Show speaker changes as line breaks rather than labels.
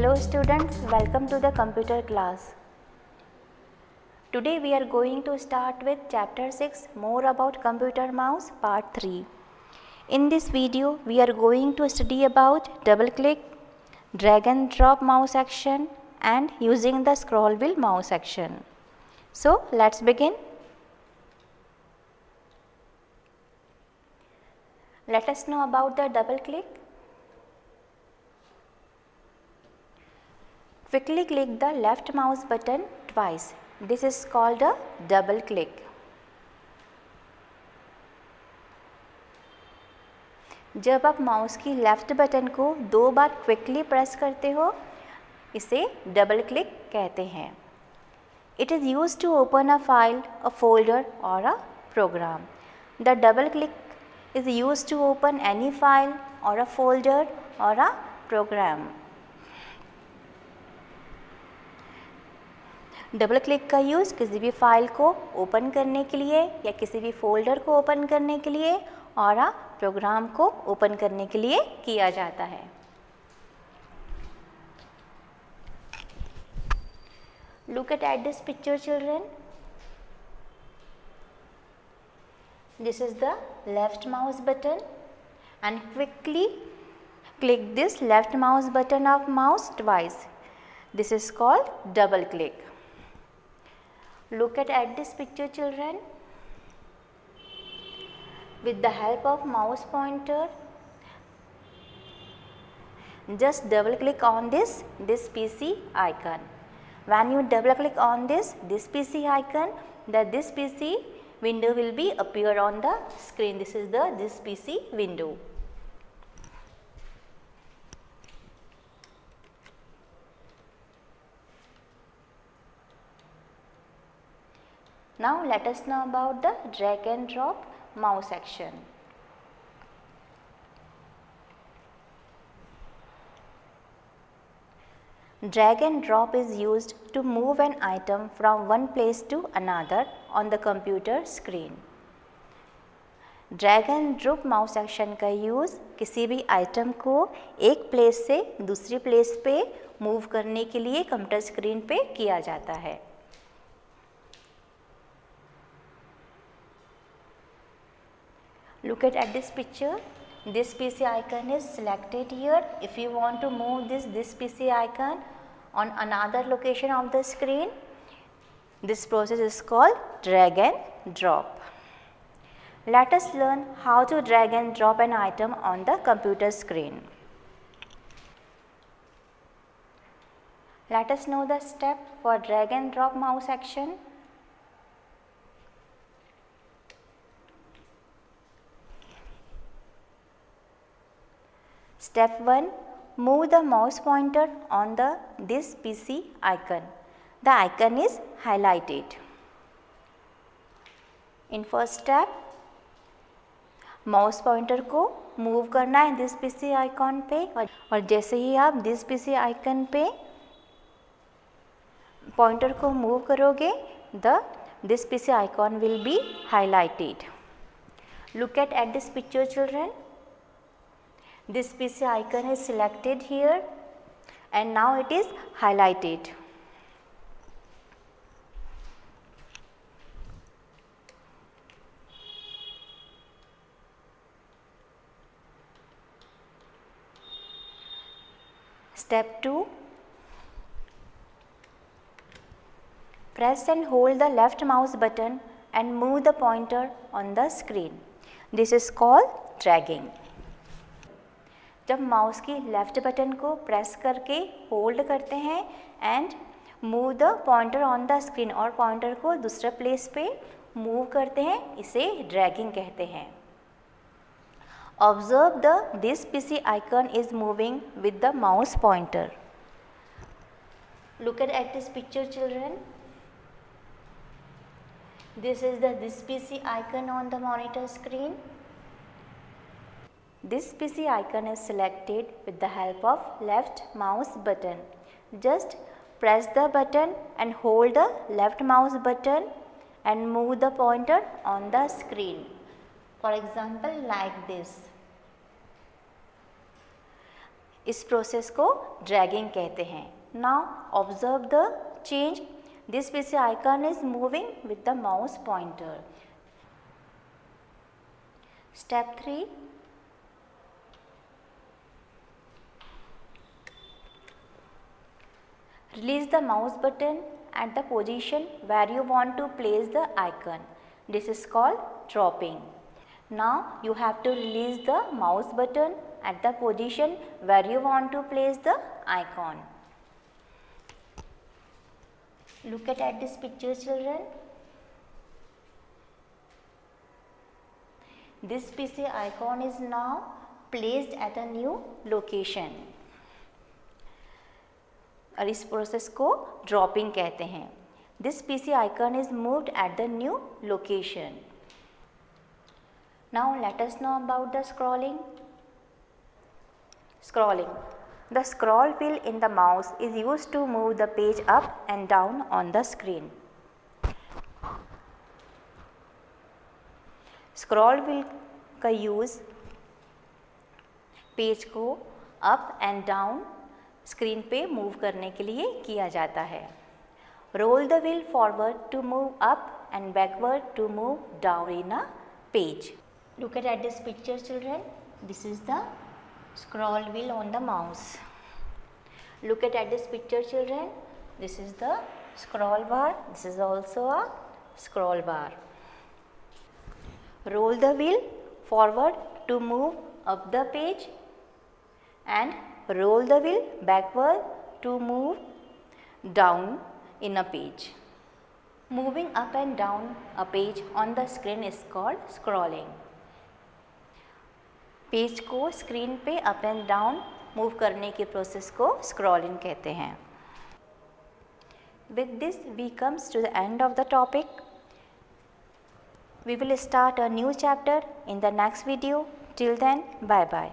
Hello students, welcome to the computer class. Today we are going to start with chapter 6 more about computer mouse part 3. In this video we are going to study about double click, drag and drop mouse action and using the scroll wheel mouse action. So let's begin. Let us know about the double click. Quickly click the left mouse button twice. This is called a double click. जब आप mouse की left button को 2 बार quickly press करते हो, इसे double click कहते हैं. It is used to open a file, a folder or a program. The double click is used to open any file or a folder or a program. Double click का use किसी भी file को open करने के लिए या किसी भी फोल्डर को ओपन करने के लिए और प्रोग्राम को ओपन करने के लिए किया जाता है. Look at this picture, children. This is the left mouse button and quickly click this left mouse button of mouse twice. This is called double click. Look at this picture, children. With the help of mouse pointer, just double click on this PC icon. When you double click on this PC icon, this PC window will be appear on the screen. This is this PC window. Now let us know about the drag and drop mouse action. Drag and drop is used to move an item from one place to another on the computer screen. Drag and drop mouse action का use किसी भी item को एक place से दूसरी place पे move करने के लिए कंप्यूटर स्क्रीन पे किया जाता है. Look at this picture. This PC icon is selected here. If you want to move this PC icon on another location of the screen, this process is called drag and drop. Let us learn how to drag and drop an item on the computer screen. Let us know the step for drag and drop mouse action. Step 1. Move the mouse pointer on this PC icon. The icon is highlighted. In first step, mouse pointer को move करना है this PC icon पे और जैसे ही आप this PC icon पे pointer को move करोगे, this PC icon will be highlighted. Look at this picture, children. This PC icon is selected here and now it is highlighted. Step 2. Press and hold the left mouse button and move the pointer on the screen. This is called dragging. जब mouse की left button को press करके hold करते हैं and move the pointer on the screen और pointer को दूसरे place पे मूव करते हैं, इसे ड्रैगिंग कहते हैं. Observe this PC icon is moving with the mouse pointer. Look at this picture, children. This is this PC icon on the monitor screen. This PC icon is selected with the help of left mouse button. Just press the button and hold the left mouse button and move the pointer on the screen. For example, like this. इस process को dragging कहते हैं। Now observe the change. This PC icon is moving with the mouse pointer. Step 3. Release the mouse button at the position where you want to place the icon. This is called dropping. Now you have to release the mouse button at the position where you want to place the icon. Look at this picture, children. This PC icon is now placed at a new location. और इस process को dropping कहते हैं। This PC icon is moved at the new location. Now let us know about the scrolling. Scrolling. The scroll wheel in the mouse is used to move the page up and down on the screen. Scroll wheel का use page को up and down screen पे move करने के लिए किया जाता है। Roll the wheel forward to move up and backward to move down in a page. Look at this picture, children. This is the scroll wheel on the mouse. Look at this picture, children. This is the scroll bar. This is also a scroll bar. Roll the wheel forward to move up the page and roll the wheel backward to move down in a page. Moving up and down a page on the screen is called scrolling. Page को screen पे up and down move करने के process को scrolling कहते हैं। With this we comes to the end of the topic. We will start a new chapter in the next video. Till then, bye bye.